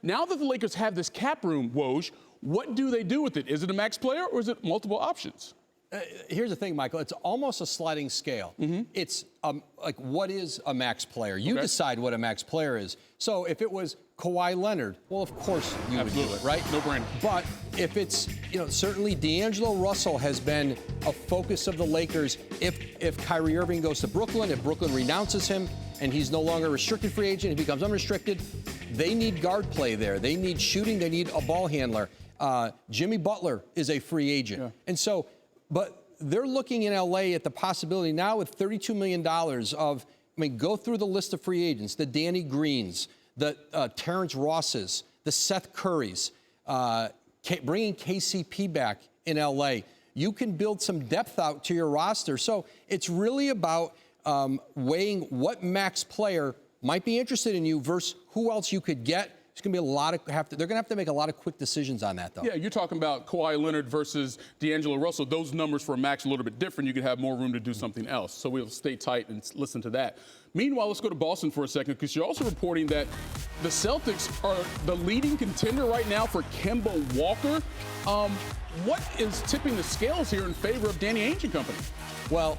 Now that the Lakers have this cap room, Woj, what do they do with it? Is it a max player or is it multiple options? Here's the thing, Michael. It's almost a sliding scale. It's like, what is a max player? You decide what a max player is. So if it was Kawhi Leonard, well, of course you would do it, right? No brainer. But if it's, certainly D'Angelo Russell has been a focus of the Lakers. If Kyrie Irving goes to Brooklyn, if Brooklyn renounces him and he's no longer a restricted free agent, he becomes unrestricted, they need guard play there. They need shooting. They need a ball handler. Jimmy Butler is a free agent. Yeah. And so, but they're looking in LA at the possibility now with $32 million of, go through the list of free agents, the Danny Greens, the Terrence Rosses, the Seth Currys, bringing KCP back in LA. You can build some depth out to your roster. So it's really about weighing what max player might be interested in you versus who else you could get. It's going to be a lot of they're going to have to make a lot of quick decisions on that, though. Yeah, you're talking about Kawhi Leonard versus D'Angelo Russell. Those numbers for a max are a little bit different. You could have more room to do something else. So we'll stay tight and listen to that. Meanwhile, let's go to Boston for a second, because you're also reporting that the Celtics are the leading contender right now for Kemba Walker. What is tipping the scales here in favor of Danny Ainge and company? Well,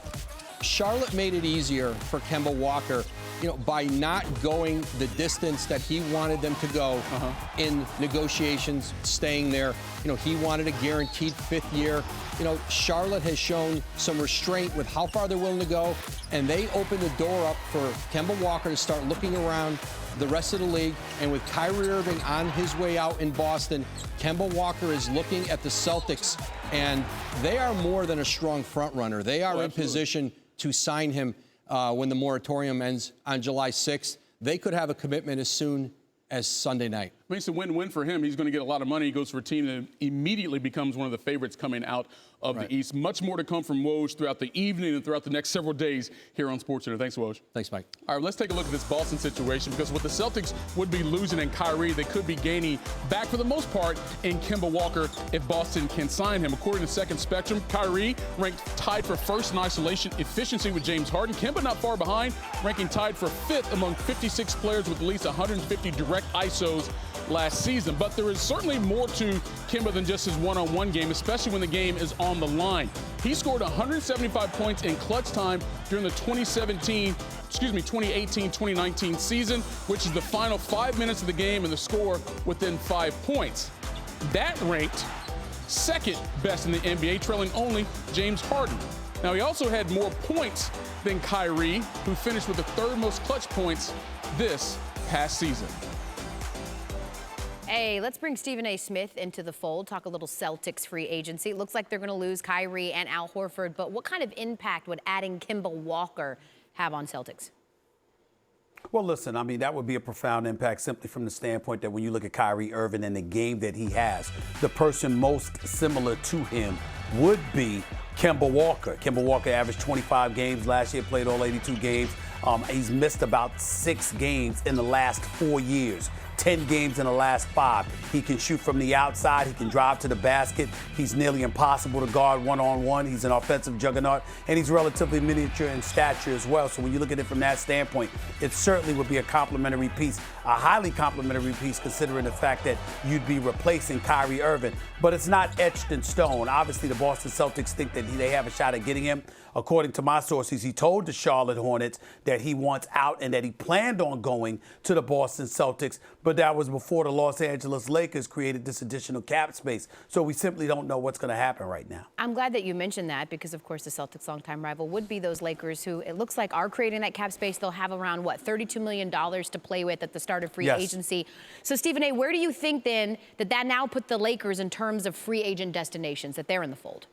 Charlotte made it easier for Kemba Walker, by not going the distance that he wanted them to go in negotiations, staying there. He wanted a guaranteed 5th year. Charlotte has shown some restraint with how far they're willing to go, and they opened the door up for Kemba Walker to start looking around the rest of the league. And with Kyrie Irving on his way out in Boston, Kemba Walker is looking at the Celtics, and they are more than a strong front runner. They are in position to sign him when the moratorium ends on July 6th. They could have a commitment as soon as Sunday night. I mean, it's a win-win for him. He's going to get a lot of money. He goes for a team that immediately becomes one of the favorites coming out of the East. Much more to come from Woj throughout the evening and throughout the next several days here on SportsCenter. Thanks, Woj. Thanks, Mike. All right, let's take a look at this Boston situation, because what the Celtics would be losing in Kyrie, they could be gaining back for the most part in Kemba Walker if Boston can sign him. According to Second Spectrum, Kyrie ranked tied for first in isolation efficiency with James Harden. Kemba not far behind, ranking tied for 5th among 56 players with at least 150 direct ISOs last season. But there is certainly more to Kemba than just his one-on-one game, especially when the game is on the line. He scored 175 points in clutch time during the 2018-2019 season, which is the final 5 minutes of the game, and the score within 5 points. That ranked second best in the NBA, trailing only James Harden. Now, he also had more points than Kyrie, who finished with the 3rd most clutch points this past season. Hey, let's bring Stephen A. Smith into the fold, talk a little Celtics free agency. It looks like they're going to lose Kyrie and Al Horford, but what kind of impact would adding Kemba Walker have on Celtics? Well, listen, that would be a profound impact simply from the standpoint that when you look at Kyrie Irving and the game that he has, the person most similar to him would be Kemba Walker. Kemba Walker averaged 25 games last year, played all 82 games. He's missed about 6 games in the last 4 years. 10 games in the last 5. He can shoot from the outside. He can drive to the basket. He's nearly impossible to guard one-on-one. He's an offensive juggernaut, and he's relatively miniature in stature as well. So when you look at it from that standpoint, it certainly would be a complimentary piece, a highly complimentary piece, considering the fact that you'd be replacing Kyrie Irving. But it's not etched in stone. Obviously, the Boston Celtics think that they have a shot at getting him. According to my sources, he told the Charlotte Hornets that he wants out and that he planned on going to the Boston Celtics, but that was before the Los Angeles Lakers created this additional cap space. So we simply don't know what's going to happen right now. I'm glad that you mentioned that, because, of course, the Celtics' longtime rival would be those Lakers, who it looks like are creating that cap space. They'll have around, $32 million to play with at the start of free agency. So, Stephen A., where do you think, then, that now put the Lakers in terms of free agent destinations, that they're in the fold?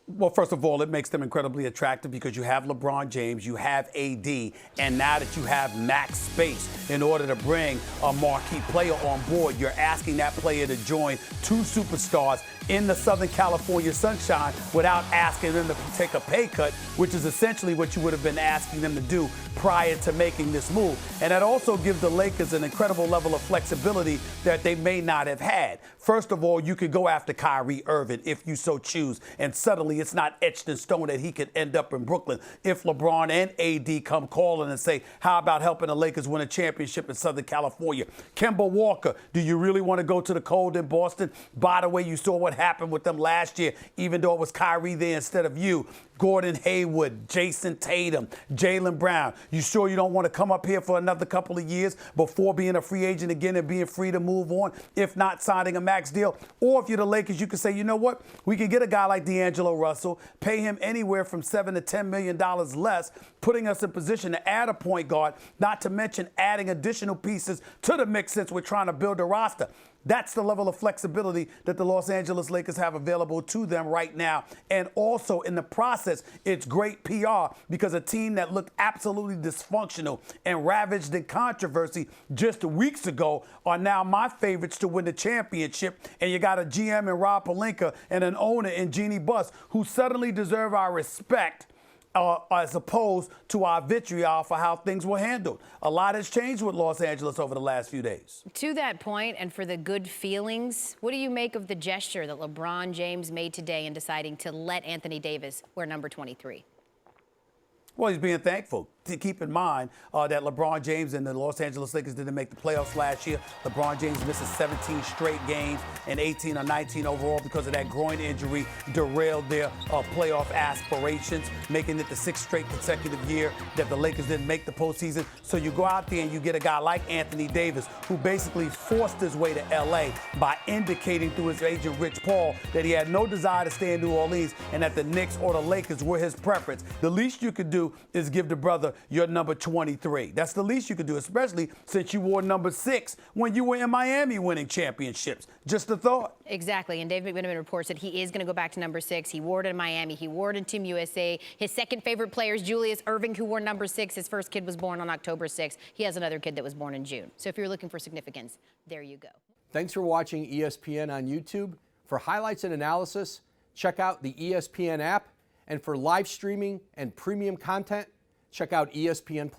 Well, first of all, it makes them incredibly attractive because you have LeBron James, you have AD, and now that you have max space in order to bring a marquee player on board, you're asking that player to join 2 superstars in the Southern California sunshine without asking them to take a pay cut, which is essentially what you would have been asking them to do prior to making this move. And that also gives the Lakers an incredible level of flexibility that they may not have had. First of all, you could go after Kyrie Irving if you so choose, and suddenly it's not etched in stone that he could end up in Brooklyn if LeBron and AD come calling and say, how about helping the Lakers win a championship in Southern California? Kemba Walker, do you really want to go to the cold in Boston? By the way, you saw what happened with them last year, even though it was Kyrie there instead of you. Gordon Hayward, Jason Tatum, Jaylen Brown. You sure you don't want to come up here for another couple of years before being a free agent again and being free to move on, if not signing a max deal? Or if you're the Lakers, you can say, you know what? We can get a guy like D'Angelo Russell, pay him anywhere from $7 to $10 million less, putting us in position to add a point guard, not to mention adding additional pieces to the mix since we're trying to build a roster. That's the level of flexibility that the Los Angeles Lakers have available to them right now. And also in the process, it's great PR because a team that looked absolutely dysfunctional and ravaged in controversy just weeks ago are now my favorites to win the championship. And you got a GM in Rob Pelinka and an owner in Jeannie Buss who suddenly deserve our respect as opposed to our vitriol for how things were handled. A lot has changed with Los Angeles over the last few days. To that point, and for the good feelings, what do you make of the gesture that LeBron James made today in deciding to let Anthony Davis wear number 23? Well, he's being thankful. To keep in mind that LeBron James and the Los Angeles Lakers didn't make the playoffs last year. LeBron James misses 17 straight games and 18 or 19 overall because of that groin injury, derailed their playoff aspirations, making it the 6th straight consecutive year that the Lakers didn't make the postseason. So you go out there and you get a guy like Anthony Davis, who basically forced his way to L.A. by indicating through his agent Rich Paul that he had no desire to stay in New Orleans and that the Knicks or the Lakers were his preference. The least you could do is give the brother your number 23. That's the least you could do, especially since you wore number 6 when you were in Miami winning championships. Just a thought. Exactly. And Dave McMenamin reports that he is going to go back to number 6. He wore it in Miami. He wore it in Team USA. His second favorite player is Julius Erving, who wore number 6. His first kid was born on October 6th. He has another kid that was born in June. So if you're looking for significance, there you go. Thanks for watching ESPN on YouTube. For highlights and analysis, check out the ESPN app. And for live streaming and premium content, check out ESPN+.